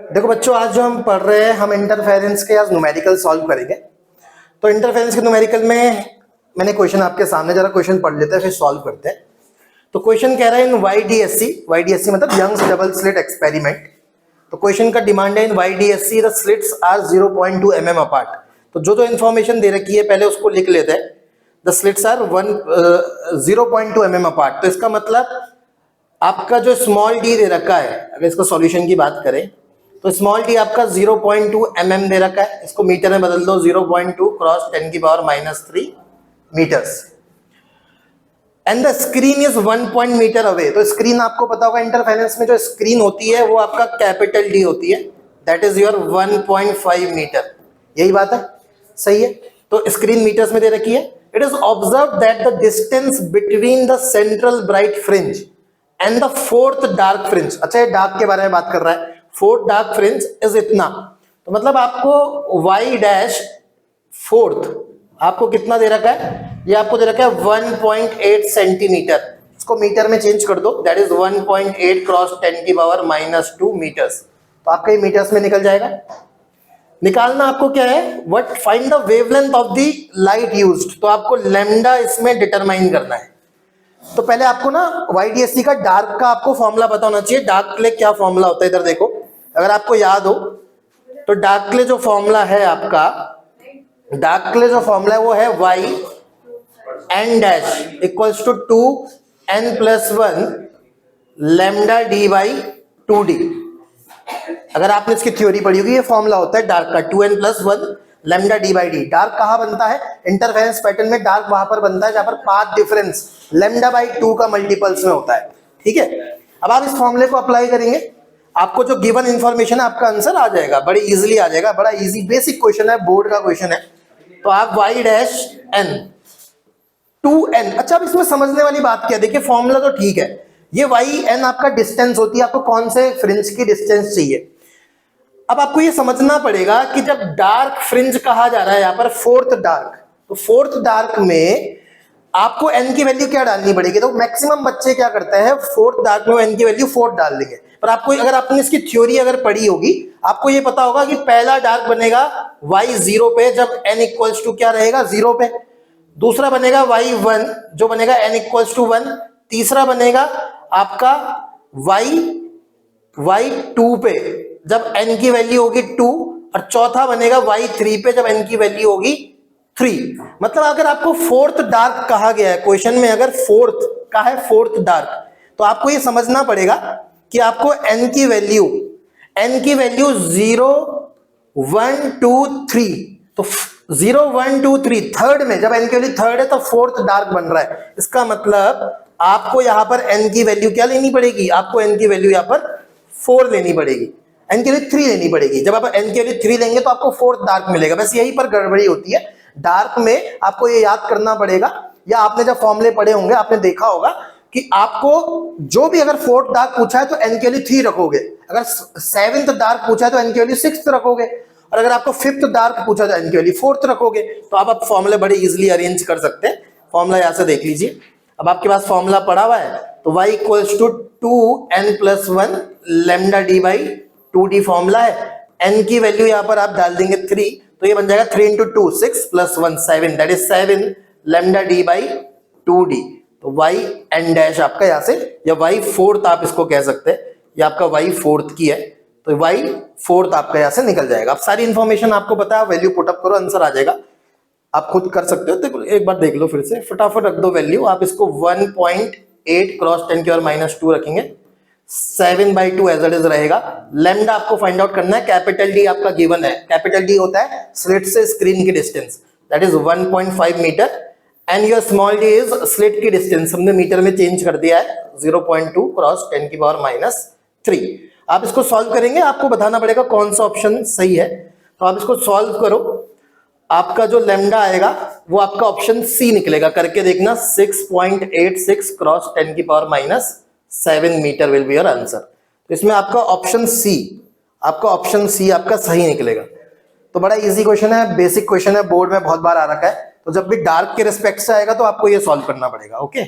देखो बच्चों, आज जो हम पढ़ रहे हैं हम इंटरफेरेंस के आज न्यूमेरिकल सॉल्व करेंगे। तो इंटरफेरेंस के न्यूमेरिकल में मैंने क्वेश्चन आपके सामने, जरा क्वेश्चन पढ़ लेते हैं फिर सॉल्व करते हैं। तो क्वेश्चन कह रहा है इन YDSC मतलब यंग्स डबल स्लिट एक्सपेरिमेंट। तो क्वेश्चन का डिमांड है in YDSC the slits are 0.2 mm apart. तो जो इंफॉर्मेशन दे रखी है पहले उसको लिख लेते हैं। The slits are 0.2 mm apart. तो इसका मतलब आपका जो स्मॉल डी दे रखा है, अगर इसका सॉल्यूशन की बात करें तो स्मॉल डी आपका 0.2 mm दे रखा है। इसको मीटर में बदल दो, 0.2 क्रॉस 10 की power -3 metres. And the screen is 1 metre away. तो स्क्रीन आपको पता होगा इंटरफेरेंस में जो स्क्रीन होती है वो आपका कैपिटल डी होती है, दैट इज योर 1.5 मीटर। यही बात है, सही है। तो स्क्रीन मीटर्स में दे रखी है। It is observe that the distance between the central bright fringe and the fourth dark fringe. अच्छा, ये डार्क के बारे में बात कर रहा है। फोर्थ डार्क फ्रिंज इज इतना, तो मतलब आपको y डैश फोर्थ आपको कितना दे रखा है, ये आपको दे रखा है 1.8 सेंटीमीटर। इसको मीटर में चेंज कर दो, दैट इज 1.8 क्रॉस 10 की पावर -2 मीटर्स। तो आपका ये मीटर्स में निकल जाएगा। निकालना आपको क्या है, what find the wavelength of the light used. तो आपको लैम्डा इसमें डिटरमाइन करना है। तो पहले आपको ना YDSC का डार्क का आपको फॉर्मूला पता होना चाहिए। डार्क के लिए क्या फॉर्मूला होता है, इधर देखो, अगर आपको याद हो तो डार्क के लिए जो फॉर्मूला है आपका, डार्क के लिए जो फॉर्मूला है वो है y n dash equals to 2n+1 lambda d/2d। अगर आपने इसकी थ्योरी पढ़ी होगी, ये फॉर्मूला होता है डार्क का 2n+1 लैम्डा d/d। डार्क कहाँ बनता है, इंटरफेरेंस पैटर्न में डार्क वहां पर बनता है जहां पर पाथ डिफरेंस λ/2 का मल्टीपल्स में होता है। ठीक है, अब आप इस फॉर्मूले को अप्लाई करेंगे, आपको जो गिवन इंफॉर्मेशन है आपका आंसर आ जाएगा, बड़ी इजीली आ जाएगा। बड़ा इजी बेसिक क्वेश्चन है, बोर्ड का क्वेश्चन है। तो आप y डैश n 2n। अच्छा, अब इसमें समझने वाली बात क्या है, देखिए फॉर्मूला तो ठीक है, ये y n आपका डिस्टेंस होती है, आपको कौन से फ्रिंज की डिस्टेंस चाहिए। अब आपको ये समझना पड़ेगा कि जब डार्क फ्रिंज कहा जा रहा है यहाँ पर फोर्थ डार्क, तो फोर्थ डार्क में आपको n की वैल्यू क्या डालनी पड़ेगी। तो मैक्सिमम बच्चे क्या करते हैं, फोर्थ डार्क में n की वैल्यू 4 डाल देंगे। पर आपको, अगर आपने इसकी थ्योरी अगर पढ़ी होगी, आपको ये पता होगा कि पहला डार्क बनेगा y0 पे जब n इक्वल्स टू क्या रहेगा 0 पे, दूसरा बनेगा y1 जो बनेगा n इक्वल्स टू 1, तीसरा बनेगा आपका y2 पे जब n की वैल्यू होगी 2, और चौथा बनेगा y3 पे जब n की वैल्यू होगी 3। मतलब अगर आपको फोर्थ डार्क कहा गया है क्वेश्चन में, अगर फोर्थ का है फोर्थ डार्क, तो आपको ये समझना पड़ेगा कि आपको n की वैल्यू 0 1 2 3, तो 0 1 2 3 थर्ड में जब n की वैल्यू थर्ड है तो फोर्थ डार्क बन रहा है। इसका मतलब आपको यहां पर n की वैल्यू क्या लेनी पड़ेगी, आपको n की वैल्यू यहां पर 4 लेनी पड़ेगी, n की वैल्यू 3 लेनी पड़ेगी। जब आप n की वैल्यू 3 लेंगे तो आपको फोर्थ डार्क मिलेगा। बस यहीं पर गड़बड़ी होती है डार्क में, आपको ये याद करना पड़ेगा, या आपने जब फॉर्मूले पढ़े होंगे आपने देखा होगा कि आपको जो भी अगर फोर्थ डार्क पूछा है तो n की वैल्यू 3 रखोगे, अगर सेवेंथ डार्क पूछा है तो n की वैल्यू 6 रखोगे, और अगर आपको फिफ्थ डार्क पूछा तो n की वैल्यू 4 रखोगे। तो आप फॉर्मूले बड़े इजीली अरेंज कर सकते हैं। फॉर्मूला यहां से देख लीजिए, अब आपके पास फॉर्मूला पड़ा हुआ है, तो y equals to 2n+1 lambda d/2d formula है। n की वैल्यू यहां पर आप डाल देंगे 3, तो ये बन जाएगा 3 × 2 6 + 1 7, दैट इज 7 लैम्डा d/2d। तो y n डैश आपका यहां से, या y फोर्थ आप इसको कह सकते हैं, ये आपका y फोर्थ की है, तो y फोर्थ आपका यहां से निकल जाएगा। अब सारी इंफॉर्मेशन आपको पता है, वैल्यू पुट अप करो, आंसर आ जाएगा। आप खुद कर सकते हो, तो एक बार देख लो फिर से, फटाफट रख दो वैल्यू। आप इसको 1.8 क्रॉस 10 की पावर -2 रखेंगे, 7/2 एज इट इज रहेगा। लैम्डा आपको फाइंड आउट करना है, कैपिटल डी आपका गिवन है, कैपिटल डी होता है स्लिट से स्क्रीन की distance, that is 1.5 metre, and your small D is slit की डिस्टेंस, हमने मीटर में चेंज कर दिया है, 0.2 क्रॉस 10 की पावर -3। आप इसको सॉल्व करेंगे, आपको बताना पड़ेगा कौन सा ऑप्शन सही है। तो आप इसको सॉल्व करो, आपका जो लैम्डा आएगा वो आपका ऑप्शन सी निकलेगा, करके देखना, 6.86 क्रॉस 10 की power -7 metre will be your answer. तो इसमें आपका ऑप्शन सी आपका सही निकलेगा। तो बड़ा इजी क्वेश्चन है, बेसिक क्वेश्चन है, बोर्ड में बहुत बार आ रखा है। तो जब भी डार्क के रिस्पेक्ट से आएगा तो आपको ये सॉल्व करना पड़ेगा। ओके।